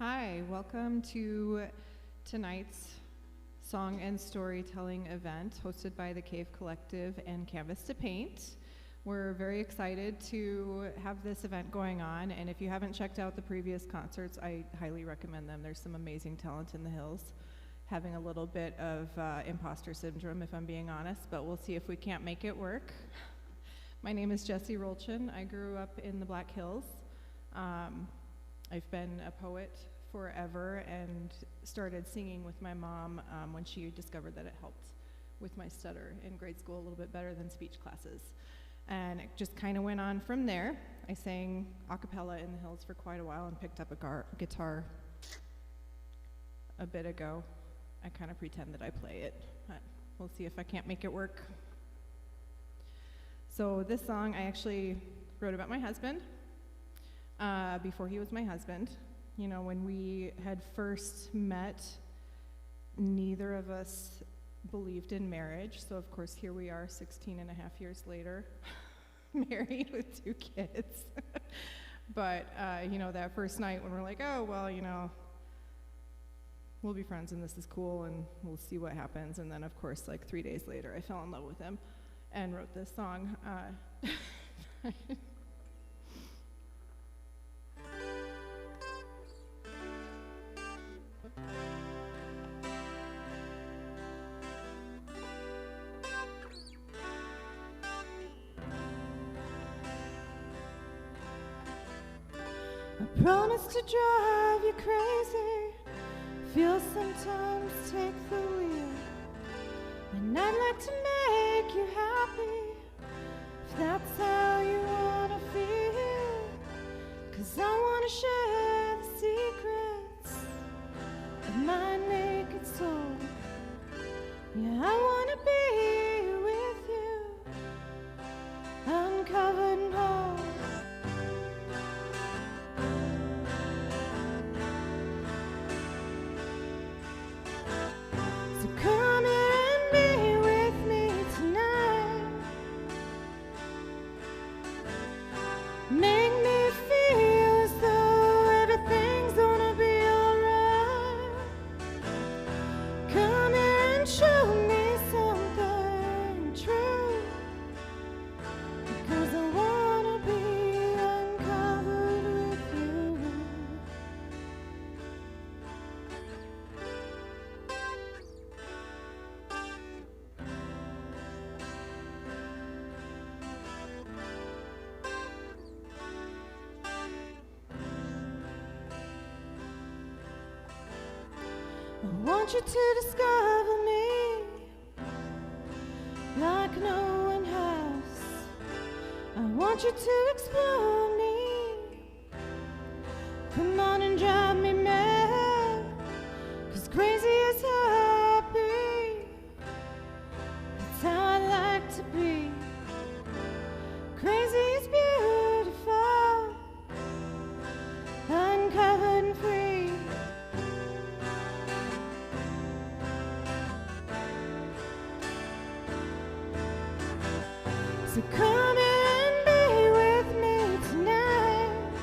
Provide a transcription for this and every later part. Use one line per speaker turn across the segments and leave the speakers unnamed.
Hi, welcome to tonight's song and storytelling event hosted by the Cave Collective and Canvas to Paint. We're very excited to have this event going on, and if you haven't checked out the previous concerts, I highly recommend them. There's some amazing talent in the hills. Having a little bit of imposter syndrome, if I'm being honest, but we'll see if we can't make it work. My name is Jessie Roltgen. I grew up in the Black Hills. I've been a poet forever and started singing with my mom when she discovered that it helped with my stutter in grade school a little bit better than speech classes. And it just kind of went on from there. I sang acapella in the hills for quite a while and picked up a guitar a bit ago. I kind of pretend that I play it, but we'll see if I can't make it work. So this song I actually wrote about my husband before he was my husband. You know, when we had first met, neither of us believed in marriage. So of course here we are 16 and a half years later, married with 2 kids. But you know, that first night when we're like, oh, well, you know, we'll be friends and this is cool and we'll see what happens. And then of course, like 3 days later, I fell in love with him and wrote this song.
I promise to drive you crazy, feel sometimes take the wheel, and I'd like to make you happy, if that's how you wanna feel, 'cause I wanna share the secrets of my naked soul. Yeah, I wanna be with you, uncovered and whole. I want you to discover me like no one has. I want you to explore me. Come on and drive me mad, 'cause crazy is happy. That's how I like to be. Crazy is beautiful, uncovered and free. So come and be with me tonight.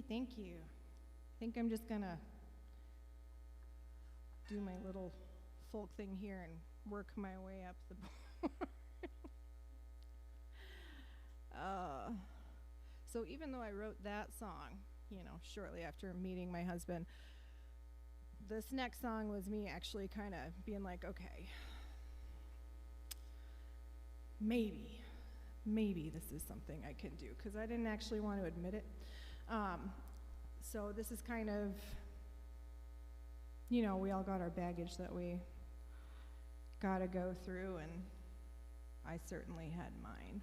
Thank you. I think I'm just gonna do my little folk thing here and work my way up the board. So even though I wrote that song, shortly after meeting my husband, this next song was me actually kind of being like, okay, maybe this is something I can do, because I didn't actually want to admit it. So this is kind of, we all got our baggage that we gotta go through, and I certainly had mine.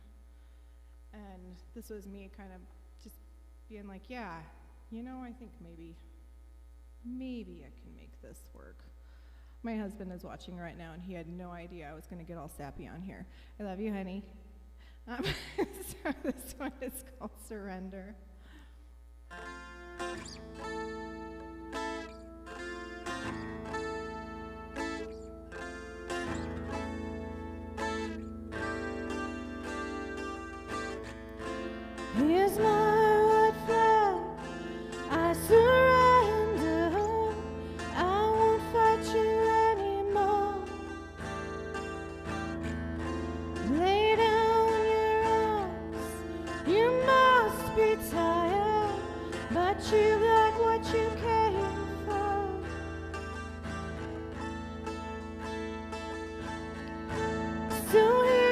And this was me kind of just being like, yeah, I think maybe I can make this work. My husband is watching right now, and he had no idea I was going to get all sappy on here. I love you, honey. So this one is called Surrender.
Here's my white flag, I surrender, I won't fight you anymore. Lay down your arms, you must be tired, but you got what you came for. So here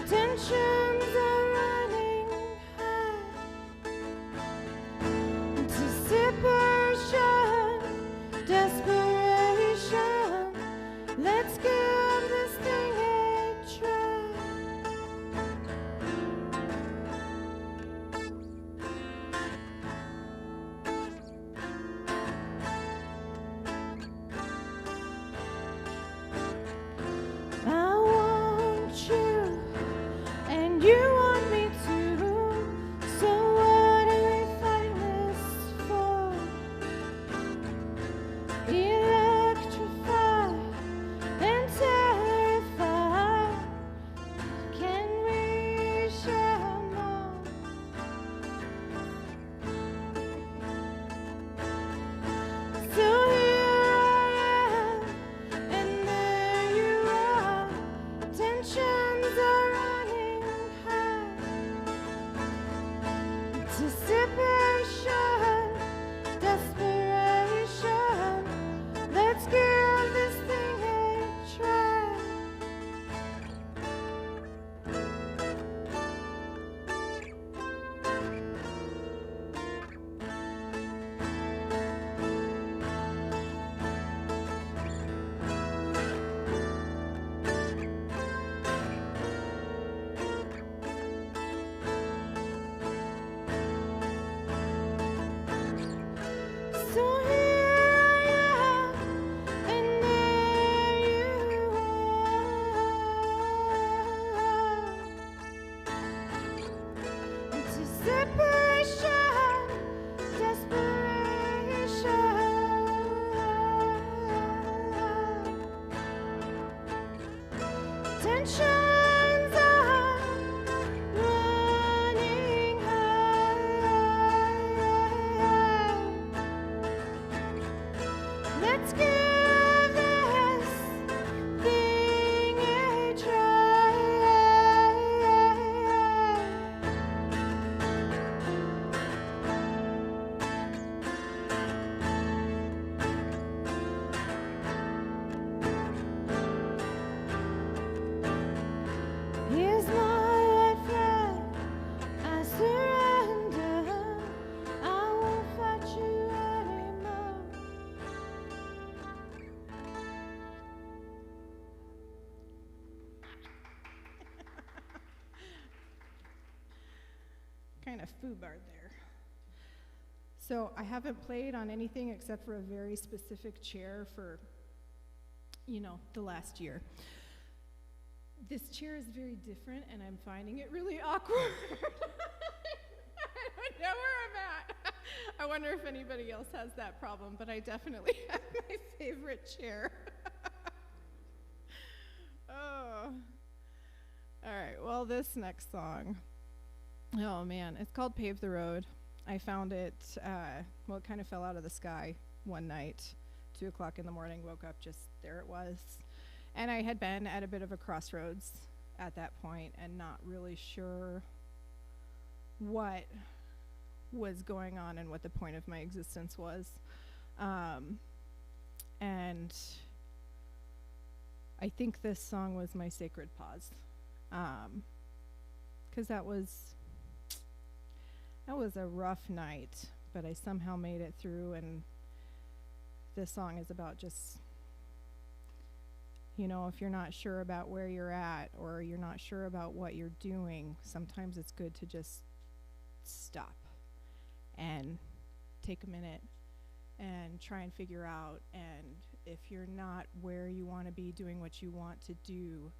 tensions are running high, anticipation, desperation, let's give this thing a try. I want you and you want me to, so what are we fighting this for? Electrified and terrified, can we share more? So here I am, and there you are, tensions are running high, anticipation, desperation, let's give this thing a try. So here I am, and there you are. Anticipation, desperation, tensions are running high. Let's give this thing a try. Here's my white flag, I surrender, I won't fight you anymore.
Kind of foobarred there. So I haven't played on anything except for a very specific chair for, the last year. This chair is very different, and I'm finding it really awkward. I don't know where I'm at. I wonder if anybody else has that problem, but I definitely have my favorite chair. Oh. All right, well, this next song, oh man, it's called Pave the Road. I found it, it kind of fell out of the sky one night, 2 o'clock in the morning, woke up, just there it was. And I had been at a bit of a crossroads at that point and not really sure what was going on and what the point of my existence was. And I think this song was my sacred pause. 'Cause that was a rough night, but I somehow made it through, and this song is about just, if you're not sure about where you're at or you're not sure about what you're doing, sometimes it's good to just stop and take a minute and try and figure out. And if you're not where you want to be doing what you want to do,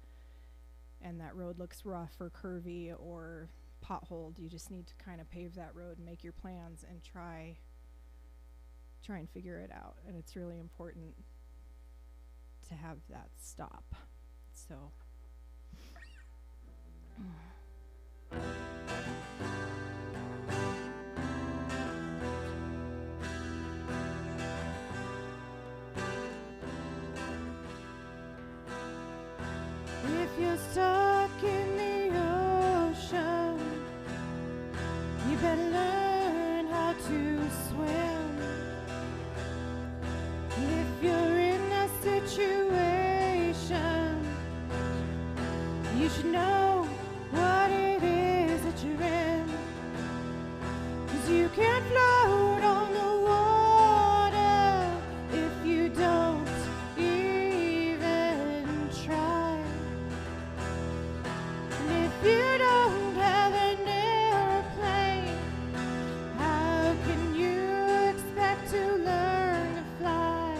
and that road looks rough or curvy or potholed, you just need to kind of pave that road and make your plans and try and figure it out. And it's really important to have that stop. So
if you're stuck in the ocean, you better learn how to swim. If you're in a situation, you should know what it is that you're in. 'Cause you can't float on the water if you don't even try. And if you don't have an airplane, how can you expect to learn to fly?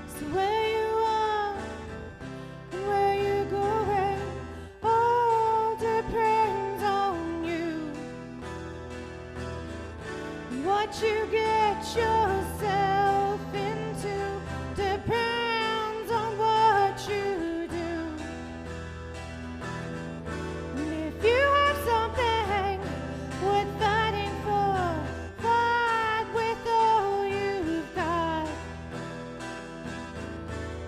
So where you are and where you're going all depends on you. What you get yourself into depends on what you do. And if you have something worth fighting for, fight with all you've got.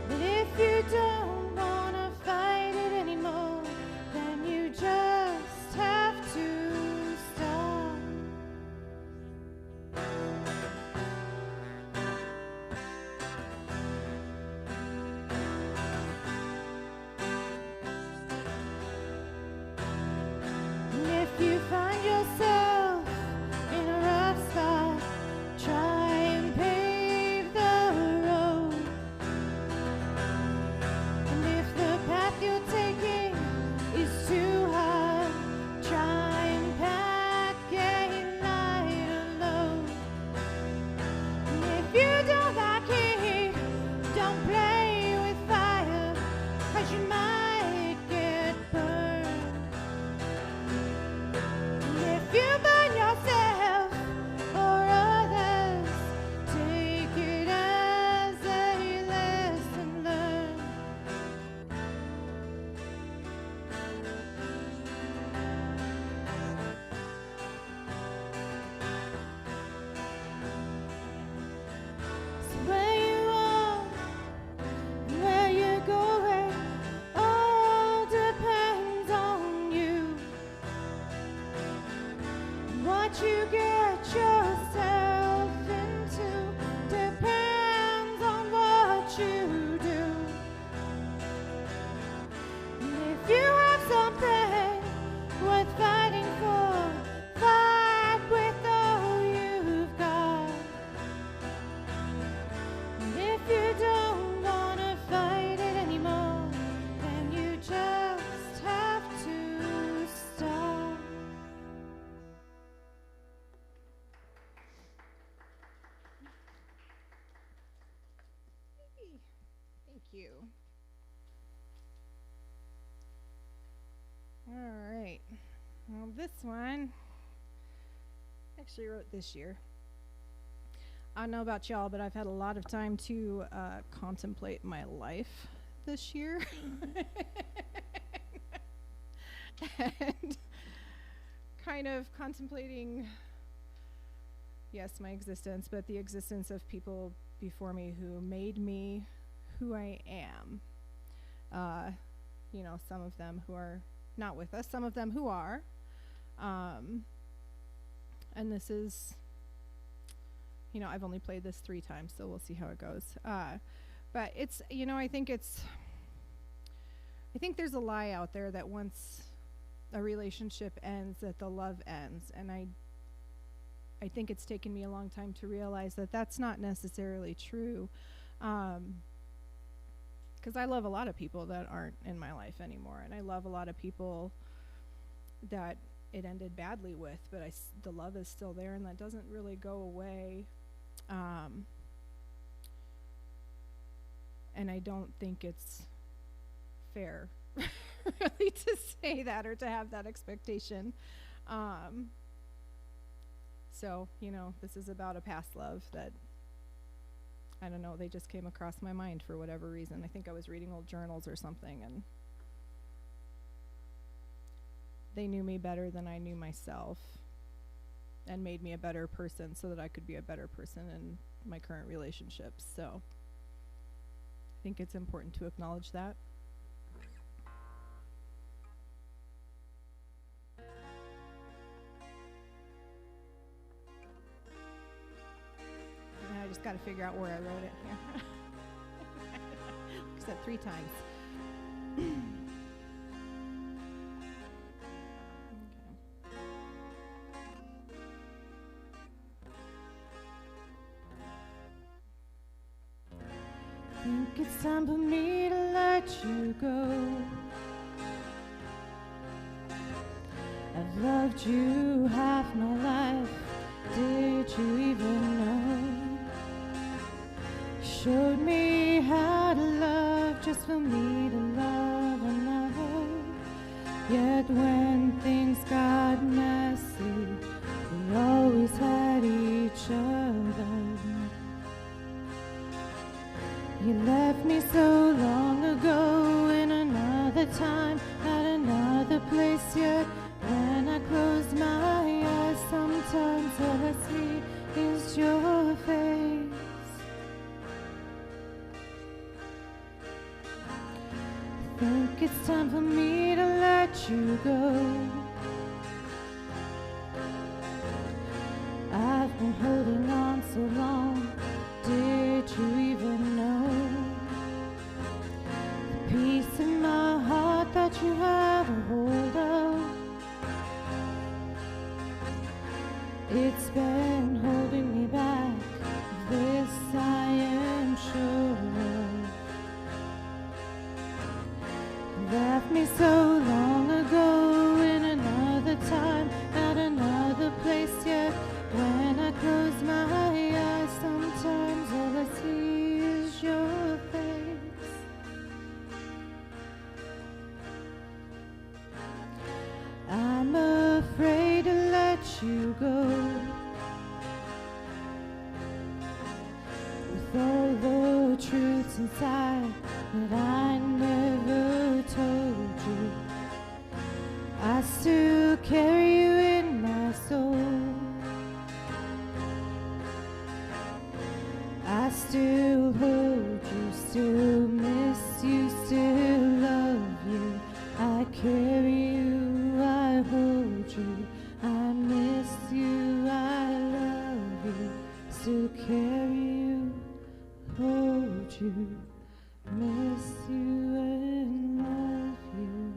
But if you don't want to fight it anymore, then you just have to stop. And if you find yourself in a rough spot, try and pave the road. And if the path you're taking is too hard, try and pack a lighter load. And if you don't like it, don't play with fire, 'cause you might get burned. And if you burn yourself or others, take it as a lesson learned. So where you are and where you're going all depends on you. And what you get yourself into depends on what you do. And if you have something worth fighting for, fight with all you've got. And if you don't want to fight it anymore, then you just have to stop.
thank you. All right. Well, this one
Actually wrote this year. I don't know about y'all, but I've had a lot of time to contemplate my life this year. And kind of contemplating, yes, my existence, but the existence of people before me who made me who I am. You know, some of them who are not with us, some of them who are. And this is, you know, I've only played this 3 times, so we'll see how it goes. But it's, you know, I think there's a lie out there that once a relationship ends, that the love ends. And I think it's taken me a long time to realize that that's not necessarily true. Because I love a lot of people that aren't in my life anymore. And I love a lot of people that it ended badly with, but the love is still there, and that doesn't really go away. And I don't think it's fair really to say that or to have that expectation. So, you know, this is about a past love that, I don't know, they just came across my mind for whatever reason. I think I was reading old journals or something, and they knew me better than I knew myself and made me a better person so that I could be a better person in my current relationships. So I think it's important to acknowledge that. And I just got to figure out where I wrote it here. Like I said, 3 times. Think it's time for me to let you go. I've loved you half my life. Did you even know? Showed me how to love just for me to love another. Yet when things got messy, we always had each other. You left me so long ago in another time, at another place, yet when I close my eyes, sometimes all I see is your face. I think it's time for me to let you go. I've been holding on so long. Did you even know the peace in my heart that you have a hold of? It's been holding me back, this I am sure of. Left me so long ago in another time, at another place, yet when I close my eyes, sometimes all I see is your face. I'm afraid to let you go. With all the truths inside that I never told you, I still carry you in my soul. I still hold you, still miss you, still love you. I carry you, I hold you, I miss you, I love you. Still carry you, hold you, miss you and love you.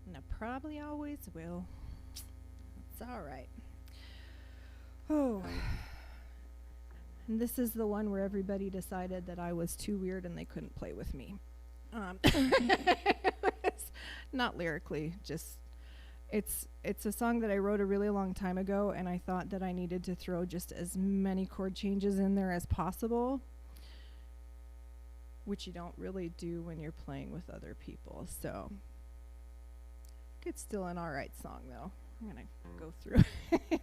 And I probably always will. It's all right. Oh. And this is the one where everybody decided that I was too weird and they couldn't play with me. Not lyrically, just it's a song that I wrote a really long time ago, and I thought that I needed to throw just as many chord changes in there as possible.
which you don't really do when you're playing with other people. So it's still an all right song, though. I'm going to go through it.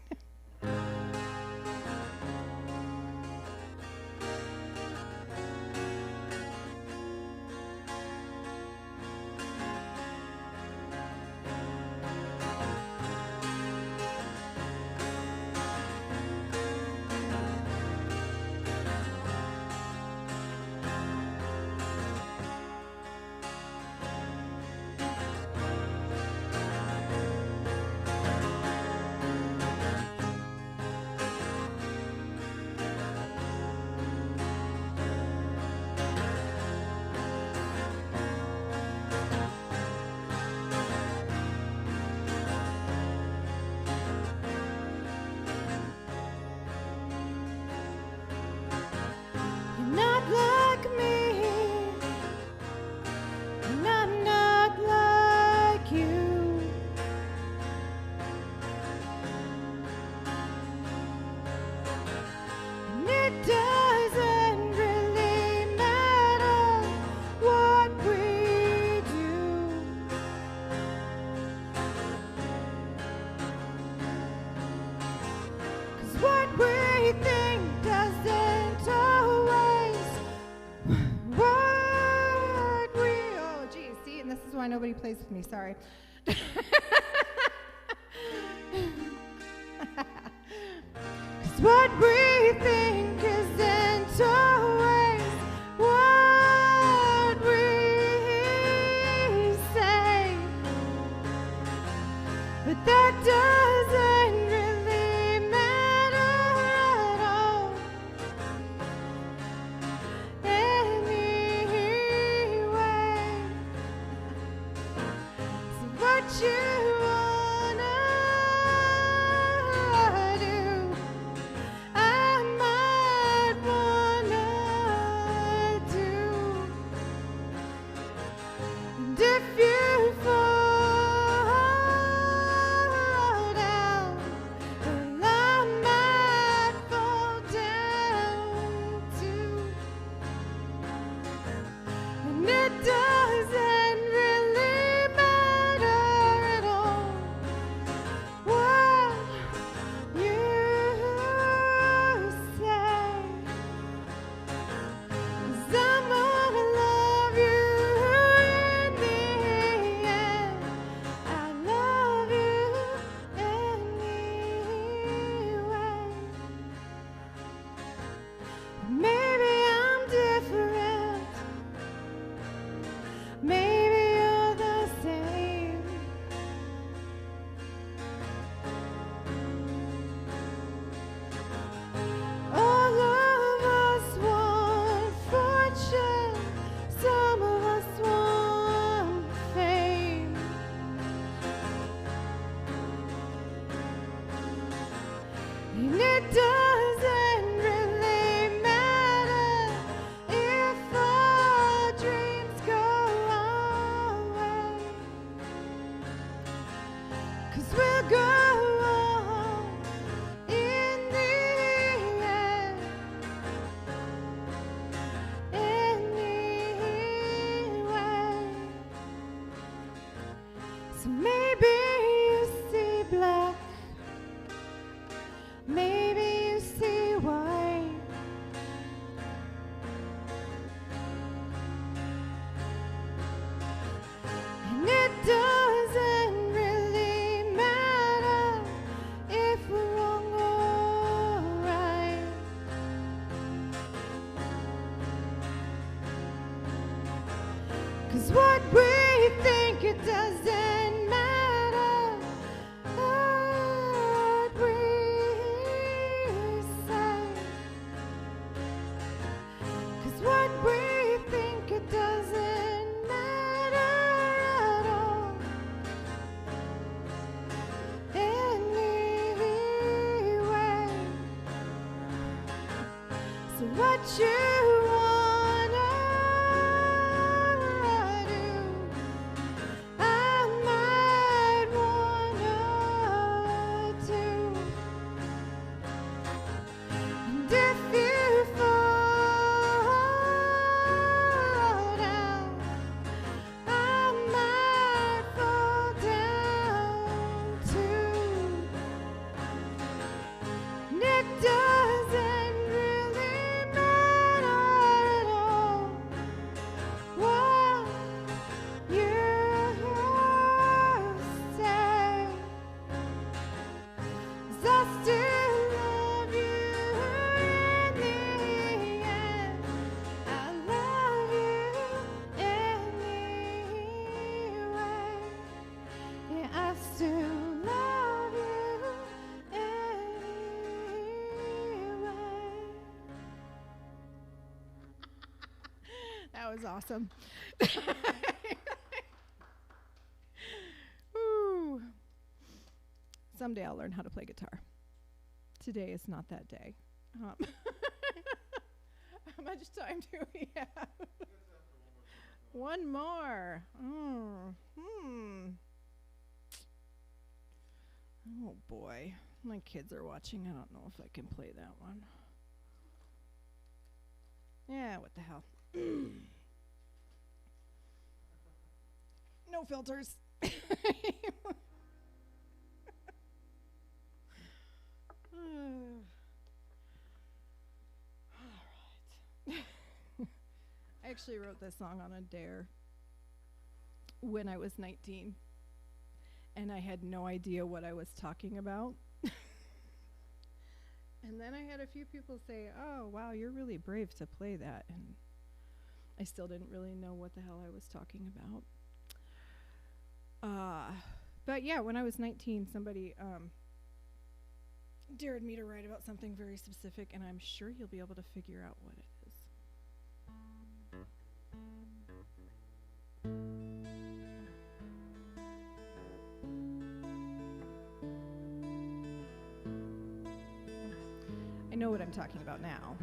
Nobody plays with me, sorry. 'Cause what we think isn't always what we say, but that doesn't really matter at all. What you wanna do, I might wanna do. And if you fall down, well, I might fall down too. And it doesn't really matter at all what you say, 'cause I'm gonna love you in the end. I love you anyway. Maybe I'm different. Maybe you're the same. All of us want fortune, some of us want fame. And it doesn't really matter if our dreams go our way, 'cause we'll go on in the end anyway. So maybe you see black, maybe you see white. And it doesn't really matter if we're wrong or right, 'cause what we think, it doesn't matter what we say, 'cause what we think, it doesn't matter at all anyway. So what you wanna do, I might wanna do. And if you fall was awesome. Woo. Someday I'll learn how to play guitar. Today is not that day. How much time do we have? One more. Oh boy. My kids are watching. I don't know if I can play that one. Yeah, what the hell. No filters. All right. I actually wrote this song on a dare when I was 19, and I had no idea what I was talking about. And then I had a few people say, "Oh, wow, you're really brave to play that." And I still didn't really know what the hell I was talking about. But yeah, when I was 19, somebody dared me to write about something very specific, and I'm sure you'll be able to figure out what it is. I know what I'm talking about now.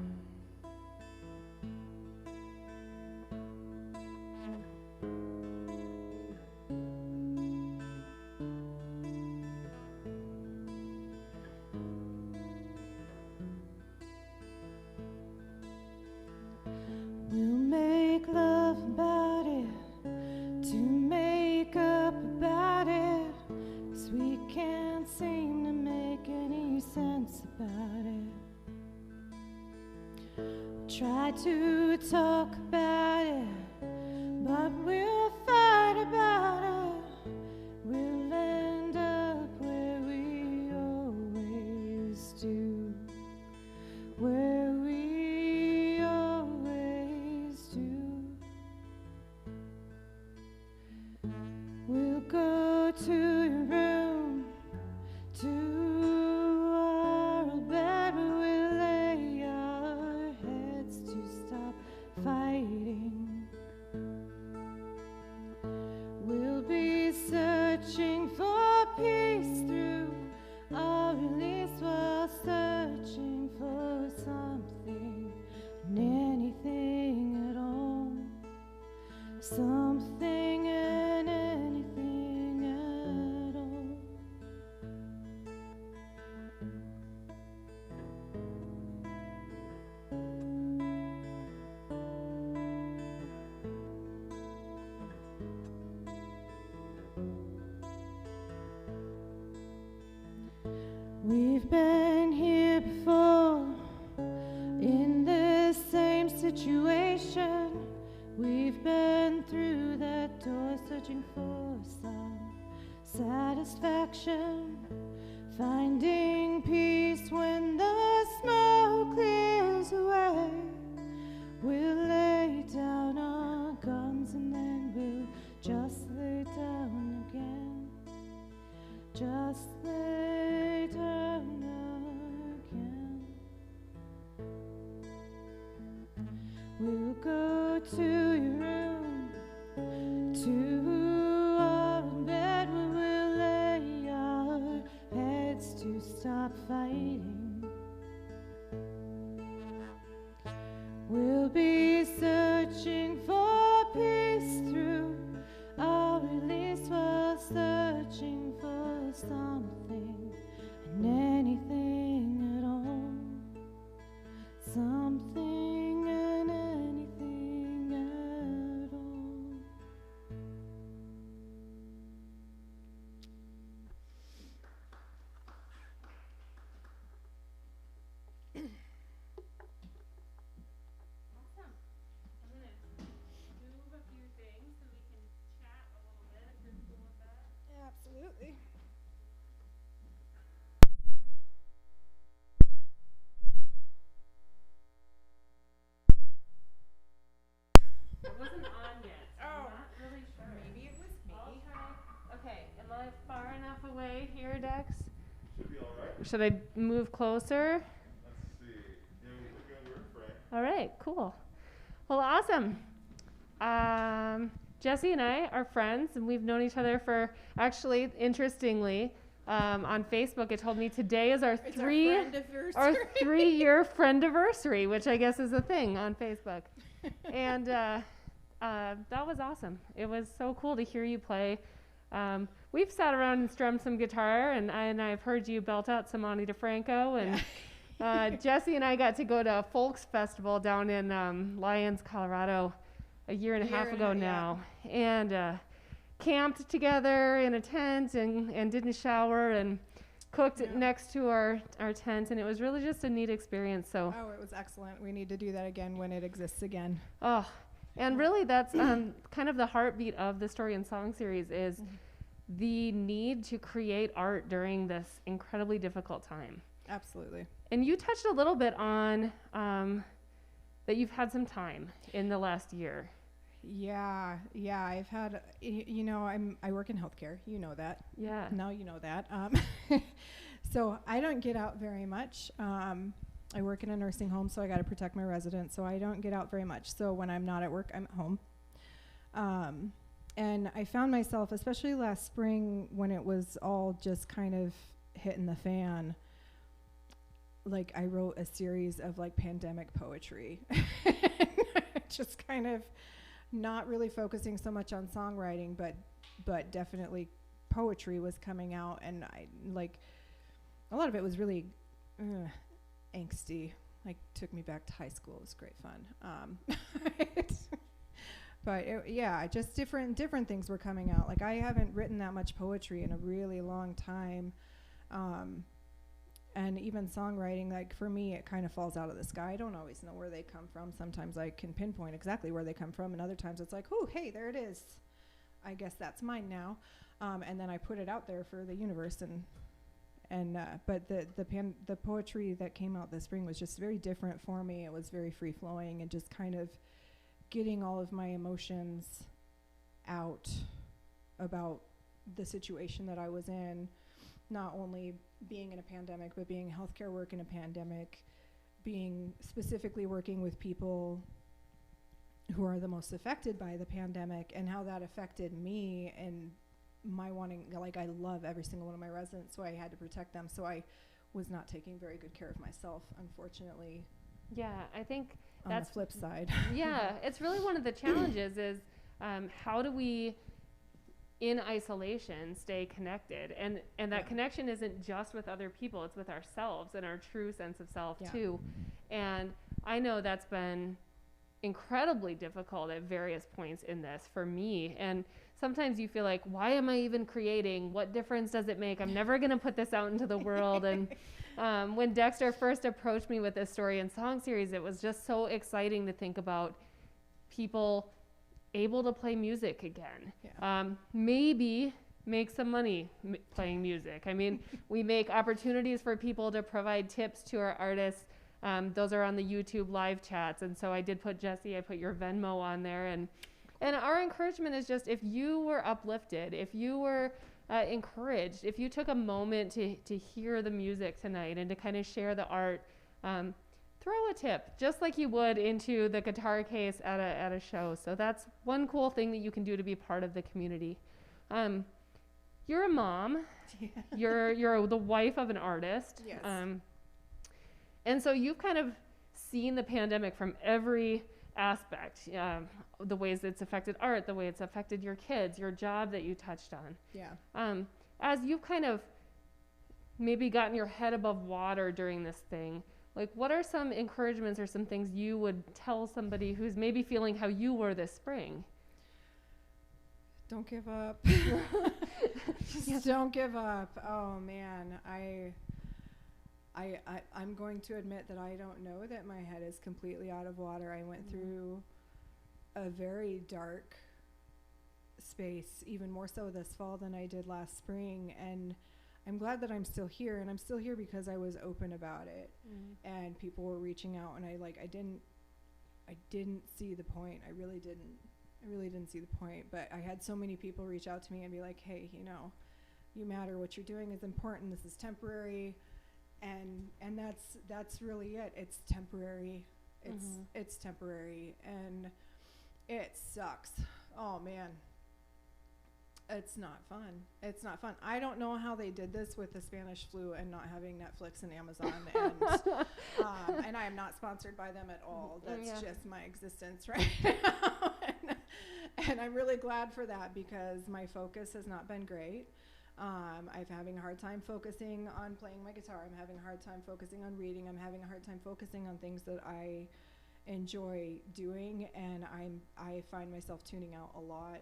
We'll make love about it, to make up about it, 'cause we can't seem to make any sense about it. Try to talk about it, but we'll fight about it. We'll end up where we always do, where we always do. We'll go to your room, to our bed, we'll lay our heads to stop fighting. We'll be searching for peace through our release, while searching for something and anything at all. Something and anything at all. We've been here before, in this same situation. We've been through that door, searching for some satisfaction, finding peace when the smoke clears away. We'll lay down our guns and then we'll just lay down again. Just lay down again. We'll go to your room, to our bed, where we'll lay our heads to stop fighting. We'll be searching for peace through our release, while searching for something and anything at all. Something and anything at all.
Awesome. I'm going to move a few things so we can chat a little bit if you're cool with that.
Absolutely.
It wasn't on yet, so
Oh.
I'm not really sure.
Maybe it was me.
I'll try. Okay, am I far enough away here, Dex?
Should be all right.
Should I move closer?
Let's see. Yeah, we're good. We're in frame.
All right, cool. Well, awesome.
Jesse and I are friends, and we've known each other for, actually, interestingly, on Facebook, it told me today is our 3-year friendiversary, which I guess is a thing on Facebook. And that was awesome. It was so cool to hear you play. We've sat around and strummed some guitar, and I've heard you belt out some Ani DeFranco, and Jesse and I got to go to a folks festival down in Lyons, Colorado, a year and a half ago now, and camped together in a tent and didn't shower and cooked next to our tent, and it was really just a neat experience. So
it was excellent. We need to do that again when it exists again.
Oh, and really that's kind of the heartbeat of the Story and Song series is the need to create art during this incredibly difficult time.
Absolutely. And
you touched a little bit on that you've had some time in the last year.
Yeah, I've had, I work in healthcare, you know that.
Yeah.
Now you know that. So I don't get out very much. I work in a nursing home, so I got to protect my residents, so I don't get out very much. So when I'm not at work, I'm at home. And I found myself, especially last spring when it was all just kind of hitting the fan, like I wrote a series of like pandemic poetry. Just kind of not really focusing so much on songwriting, but definitely poetry was coming out, and I like a lot of it was really angsty. Like took me back to high school. It was great fun. But just different things were coming out. Like I haven't written that much poetry in a really long time. And even songwriting, like for me, it kind of falls out of the sky. I don't always know where they come from. Sometimes I can pinpoint exactly where they come from, and other times it's like, oh, hey, there it is. I guess that's mine now. And then I put it out there for the universe. But the poetry that came out this spring was just very different for me. It was very free flowing and just kind of getting all of my emotions out about the situation that I was in. Not only being in a pandemic, but being healthcare work in a pandemic, being specifically working with people who are the most affected by the pandemic, and how that affected me and my wanting, like I love every single one of my residents, so I had to protect them. So I was not taking very good care of myself, unfortunately.
Yeah, I think
on
that's
the flip side.
Yeah, it's really one of the challenges is how do we in isolation stay connected, and that connection isn't just with other people, it's with ourselves and our true sense of self too. And I know that's been incredibly difficult at various points in this for me, and sometimes you feel like, why am I even creating? What difference does it make? I'm never gonna put this out into the world. And when Dexter first approached me with this Story and Song series, it was just so exciting to think about people able to play music again. Maybe make some money playing music. I mean, we make opportunities for people to provide tips to our artists. Those are on the YouTube live chats. And so I did put Jesse, I put your Venmo on there. And our encouragement is just, if you were uplifted, if you were encouraged, if you took a moment to hear the music tonight and to kind of share the art, throw a tip, just like you would into the guitar case at a show. So that's one cool thing that you can do to be part of the community. You're a mom. You're the wife of an artist.
Yes.
And so you've kind of seen the pandemic from every aspect, the ways it's affected art, the way it's affected your kids, your job that you touched on.
Yeah.
As you've kind of maybe gotten your head above water during this thing, like what are some encouragements or some things you would tell somebody who's maybe feeling how you were this spring?
Don't give up. Just don't give up. Oh man, I'm going to admit that I don't know that my head is completely out of water. I went through a very dark space, even more so this fall than I did last spring, and I'm glad that I'm still here, and I'm still here because I was open about it, and people were reaching out, and I didn't see the point. I really didn't see the point, but I had so many people reach out to me and be like, hey, you matter, what you're doing is important, this is temporary, and that's really it. It's temporary. It's temporary, and It sucks. Oh man. It's not fun. It's not fun. I don't know how they did this with the Spanish flu and not having Netflix and Amazon. And I am not sponsored by them at all. That's just my existence right now. And I'm really glad for that because my focus has not been great. I'm having a hard time focusing on playing my guitar. I'm having a hard time focusing on reading. I'm having a hard time focusing on things that I enjoy doing. And I find myself tuning out a lot.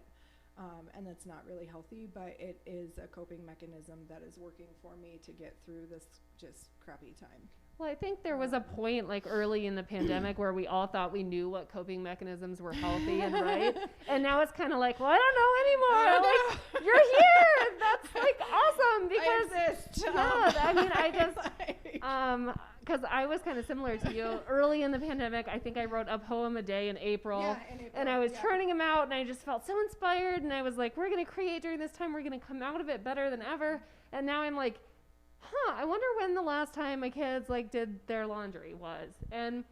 And that's not really healthy, but it is a coping mechanism that is working for me to get through this just crappy time.
Well, I think there was a point like early in the pandemic where we all thought we knew what coping mechanisms were healthy and right. And now it's kind of like, well, I don't know anymore. Like, you're here. That's like awesome because
I exist.
I mean, I just, because I was kind of similar to you. Early in the pandemic, I think I wrote a poem a day in April. And I was turning them out, and I just felt so inspired. And I was like, we're going to create during this time. We're going to come out of it better than ever. And now I'm like, I wonder when the last time my kids like did their laundry was. And,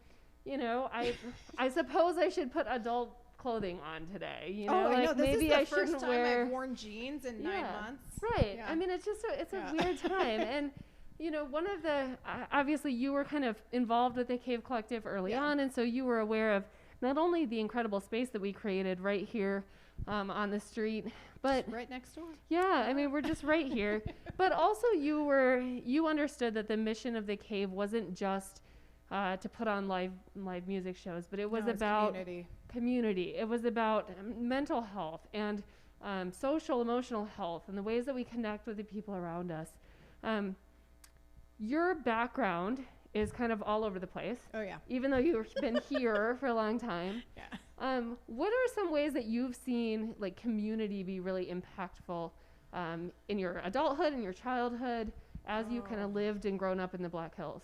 you know, I suppose I should put adult clothing on today. You know,
I know. This
maybe
is the
I
first
shouldn't
time
wear.
I've worn jeans in 9 months.
Right.
Yeah.
I mean, it's just it's a weird time. And you know, one of the, obviously you were kind of involved with the Cave Collective early on, and so you were aware of not only the incredible space that we created right here on the street, but
right next door.
Yeah, I mean, we're just right here. But also you understood that the mission of the Cave wasn't just to put on live music shows, but it was about community. It was about mental health and social, emotional health and the ways that we connect with the people around us. Your background is kind of all over the place.
Oh, yeah.
Even though you've been here for a long time.
Yeah.
What are some ways that you've seen like community be really impactful in your adulthood and your childhood as you kind of lived and grown up in the Black Hills?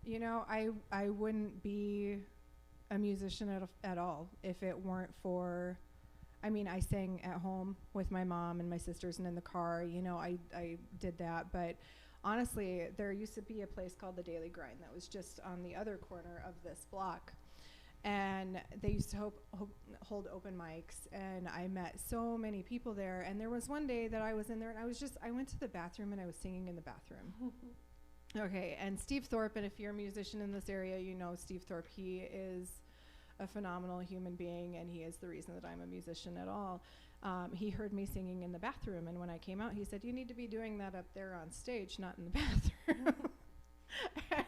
You know, I wouldn't be a musician at all if it weren't for, I mean, I sang at home with my mom and my sisters and in the car. You know, I did that, but honestly, there used to be a place called the Daily Grind that was just on the other corner of this block. And they used to hold open mics, and I met so many people there. And there was one day that I was in there, and I went to the bathroom, and I was singing in the bathroom. Okay, and Steve Thorpe, and if you're a musician in this area, you know Steve Thorpe. He is a phenomenal human being, and he is the reason that I'm a musician at all. He heard me singing in the bathroom, and when I came out, he said, "You need to be doing that up there on stage, not in the bathroom."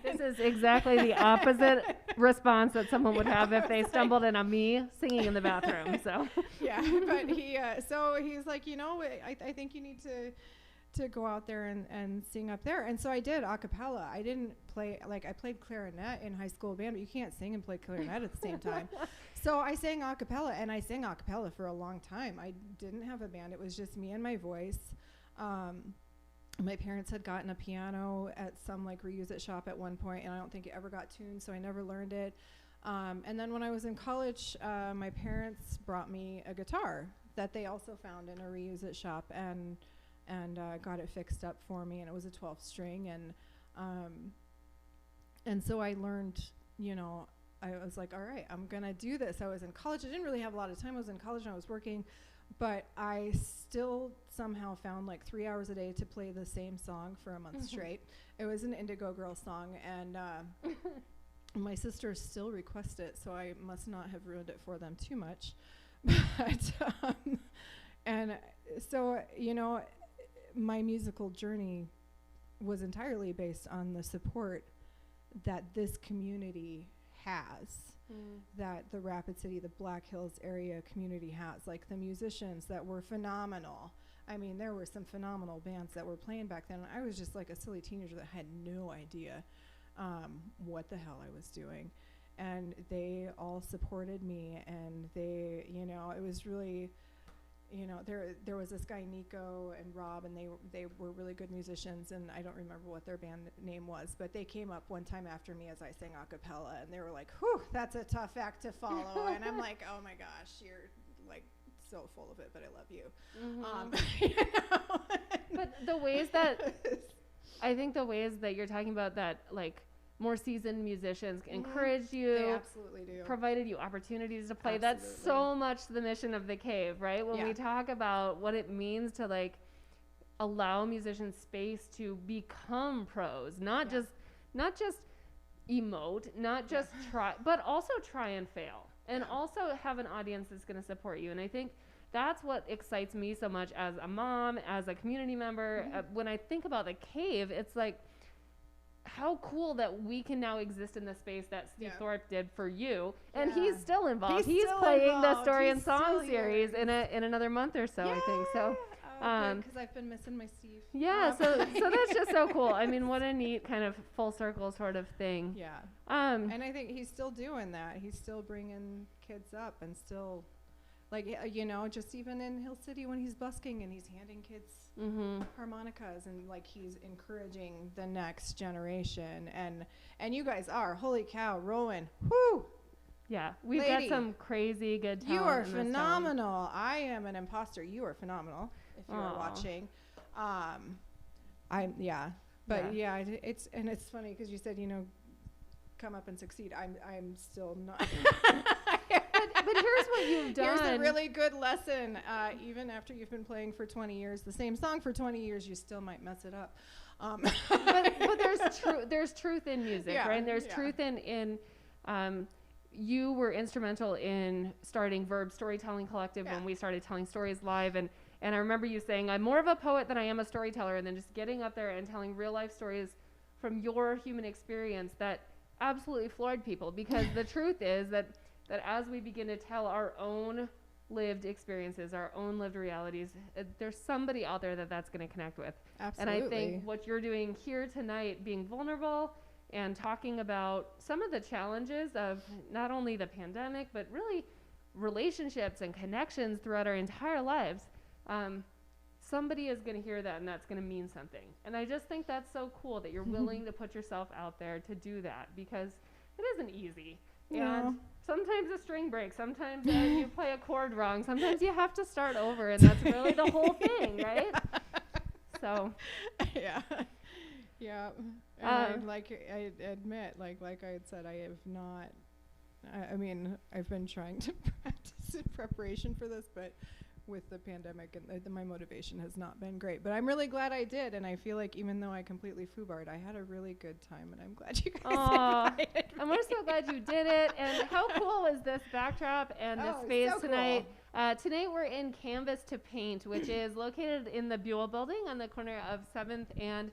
This is exactly the opposite response that someone would have if they stumbled in on me singing in the bathroom. So
yeah, but so he's like, you know, I think you need to go out there and sing up there. And so I did a cappella. I didn't play, like I played clarinet in high school band, but you can't sing and play clarinet at the same time. So I sang a cappella, and I sang a cappella for a long time. I didn't have a band. It was just me and my voice. My parents had gotten a piano at some like reuse it shop at one point, and I don't think it ever got tuned, so I never learned it. And then when I was in college, my parents brought me a guitar that they also found in a reuse it shop, and got it fixed up for me, and it was a 12 string, and so I learned, you know, I was like, all right, I'm gonna do this. I was in college. I didn't really have a lot of time. I was in college and I was working, but I still somehow found like 3 hours a day to play the same song for a month straight. It was an Indigo Girl song, and my sisters still request it, so I must not have ruined it for them too much. But and so, you know, my musical journey was entirely based on the support that this community has, that the Rapid City, the Black Hills area community has. Like the musicians that were phenomenal. I mean, there were some phenomenal bands that were playing back then. I was just like a silly teenager that had no idea what the hell I was doing. And they all supported me, and they, you know, it was really, you know, there was this guy Nico and Rob, and they were really good musicians, and I don't remember what their band name was, but they came up one time after me as I sang a cappella, and they were like, "Whew, that's a tough act to follow." And I'm like, "Oh my gosh, you're like so full of it, but I love you." You know?
But the ways that I think the ways that you're talking about that, like more seasoned musicians encouraged you,
They absolutely do.
provided you opportunities to play. That's
Absolutely.
so much the mission of the Cave, right? When we talk about what it means to like allow musicians space to become pros, not just emote, not just try, but also try and fail, and also have an audience that's going to support you. And I think that's what excites me so much as a mom, as a community member. When I think about the Cave, it's like, how cool that we can now exist in the space that Steve Thorpe did for you, and he's still involved. He's
still
playing the
involved.
Story
He's
and Song
still
series in another month or so, I think. So,
because I've been missing my Steve.
so that's just so cool. I mean, what a neat kind of full circle sort of thing.
Yeah. And I think he's still doing that. He's still bringing kids up and still, like, just even in Hill City when he's busking and he's handing kids harmonicas, and like he's encouraging the next generation. And you guys are, holy cow, Rowan, whoo! Yeah,
we've got some crazy good talent.
You are phenomenal. I am an imposter. You are phenomenal. If you're watching, it's funny because you said come up and succeed. I'm still not.
But here's what you've done.
Here's a really good lesson. Even after you've been playing for 20 years, the same song for 20 years, you still might mess it up.
But there's truth in music, right? And there's truth in you were instrumental in starting Verb Storytelling Collective when we started telling stories live, and I remember you saying, I'm more of a poet than I am a storyteller, and then just getting up there and telling real life stories from your human experience that absolutely floored people, because the truth is that as we begin to tell our own lived experiences, our own lived realities, there's somebody out there that's going to connect with.
Absolutely.
And I think what you're doing here tonight, being vulnerable and talking about some of the challenges of not only the pandemic, but really relationships and connections throughout our entire lives, somebody is going to hear that, and that's going to mean something. And I just think that's so cool that you're willing to put yourself out there to do that, because it isn't easy. And sometimes a string breaks, sometimes you play a chord wrong, sometimes you have to start over, and that's really the whole thing, right? So and
I admit, like I had said, I have not, I mean, I've been trying to practice in preparation for this, but with the pandemic, and my motivation has not been great. But I'm really glad I did, and I feel like even though I completely foobarred, I had a really good time, and I'm glad you guys invited me.
And we're so glad you did it. And how cool was this backdrop and this space
so
tonight? Cool. Tonight we're in Canvas to Paint, which is located in the Buell Building on the corner of 7th and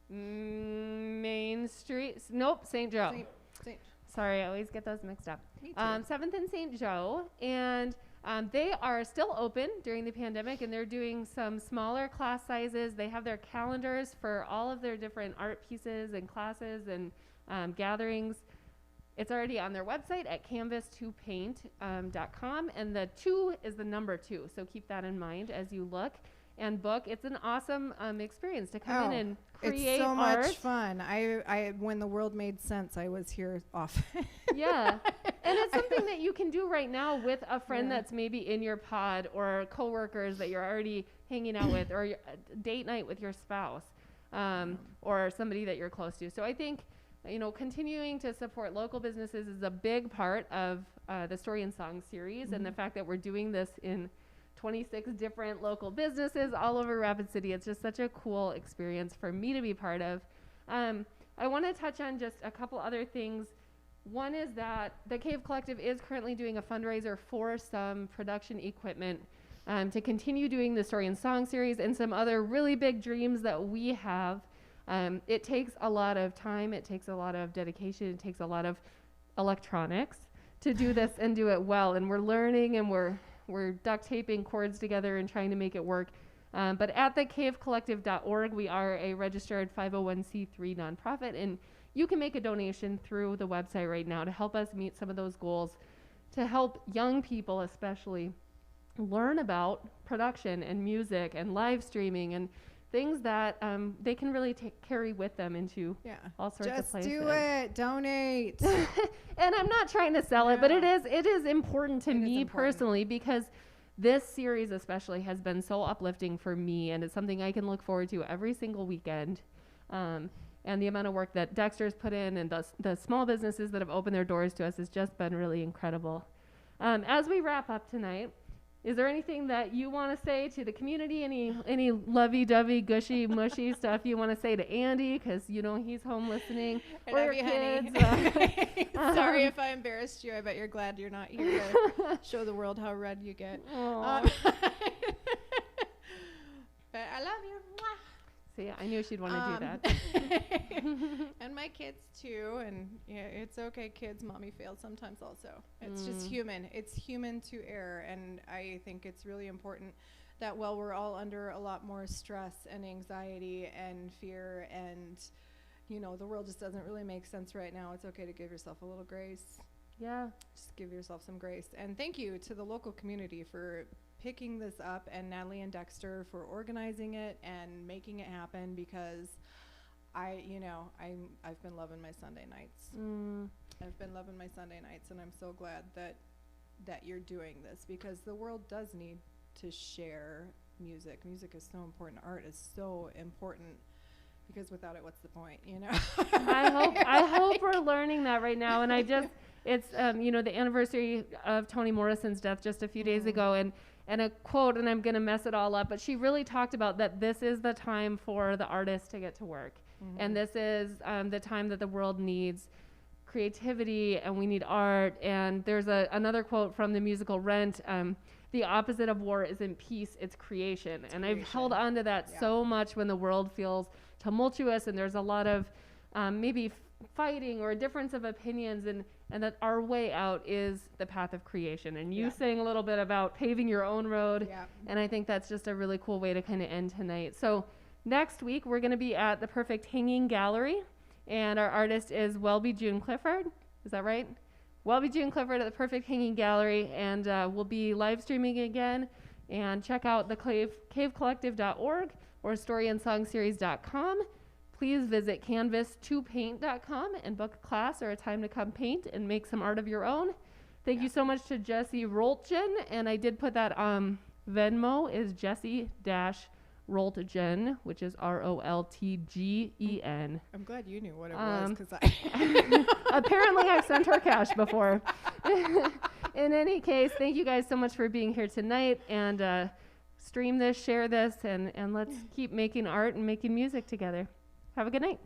Main Street. Nope, St. Joe. Sorry, I always get those mixed up.
Me too.
7th and St. Joe. And they are still open during the pandemic, and they're doing some smaller class sizes. They have their calendars for all of their different art pieces and classes and gatherings. It's already on their website at canvas2paint.com, and the 2 is the number 2. So keep that in mind as you look and book. It's an awesome experience to come in and create
art. It's so
art.
much fun. I when the world made sense, I was here often.
Yeah. And it's something that you can do right now with a friend that's maybe in your pod, or coworkers that you're already hanging out with, or date night with your spouse, or somebody that you're close to. So I think, continuing to support local businesses is a big part of the Story and Song series, and the fact that we're doing this in 26 different local businesses all over Rapid City. It's just such a cool experience for me to be part of. I want to touch on just a couple other things. One is that the Cave Collective is currently doing a fundraiser for some production equipment to continue doing the Story and Song series and some other really big dreams that we have. It takes a lot of time, it takes a lot of dedication, it takes a lot of electronics to do this and do it well. And we're learning, and we're duct taping cords together and trying to make it work. But at thecavecollective.org, we are a registered 501c3 nonprofit, and you can make a donation through the website right now to help us meet some of those goals, to help young people especially learn about production and music and live streaming and things that they can really carry with them into all sorts of places.
Just do it. Donate.
And I'm not trying to sell it, but it is important to me personally, because this series especially has been so uplifting for me, and it's something I can look forward to every single weekend. and the amount of work that Dexter's put in and the small businesses that have opened their doors to us has just been really incredible. As we wrap up tonight, is there anything that you want to say to the community? Any lovey-dovey, gushy, mushy stuff you want to say to Andy, because you know he's home listening, or your kids?
Sorry if I embarrassed you. I bet you're glad you're not here to show the world how red you get. But I love you. Mwah.
See, I knew she'd want to do that.
And my kids too. And yeah, it's okay, kids. Mommy fails sometimes also. It's just human. It's human to err. And I think it's really important that while we're all under a lot more stress and anxiety and fear and, you know, the world just doesn't really make sense right now, it's okay to give yourself a little grace.
Yeah.
Just give yourself some grace. And thank you to the local community for picking this up, and Natalie and Dexter for organizing it and making it happen, because I've been loving my Sunday nights. I've been loving my Sunday nights, and I'm so glad that you're doing this, because the world does need to share music. Music is so important. Art is so important, because without it, what's the point, you know?
I hope we're learning that right now. And it's the anniversary of Toni Morrison's death just a few days ago, and a quote, and I'm going to mess it all up, but she really talked about that this is the time for the artist to get to work. And this is the time that the world needs creativity, and we need art. And there's another quote from the musical Rent, the opposite of war isn't peace, it's creation. And I've held on to that so much when the world feels tumultuous and there's a lot of maybe fighting or a difference of opinions, and that our way out is the path of creation. And you sang a little bit about paving your own road, and I think that's just a really cool way to kind of end tonight. So next week we're going to be at the Perfect Hanging Gallery, and our artist is Welby June Clifford. Is that right? Welby June Clifford at the Perfect Hanging Gallery, and we'll be live streaming again. And check out the cavecollective.org or storyandsongseries.com. Please visit canvas2paint.com and book a class or a time to come paint and make some art of your own. Thank you so much to Jesse Roltgen, and I did put that Venmo is Jesse-Roltgen, which is Roltgen.
I'm glad you knew what it was, because I
apparently I've sent her cash before. In any case, thank you guys so much for being here tonight, and stream this, share this, and let's keep making art and making music together. Have a good night.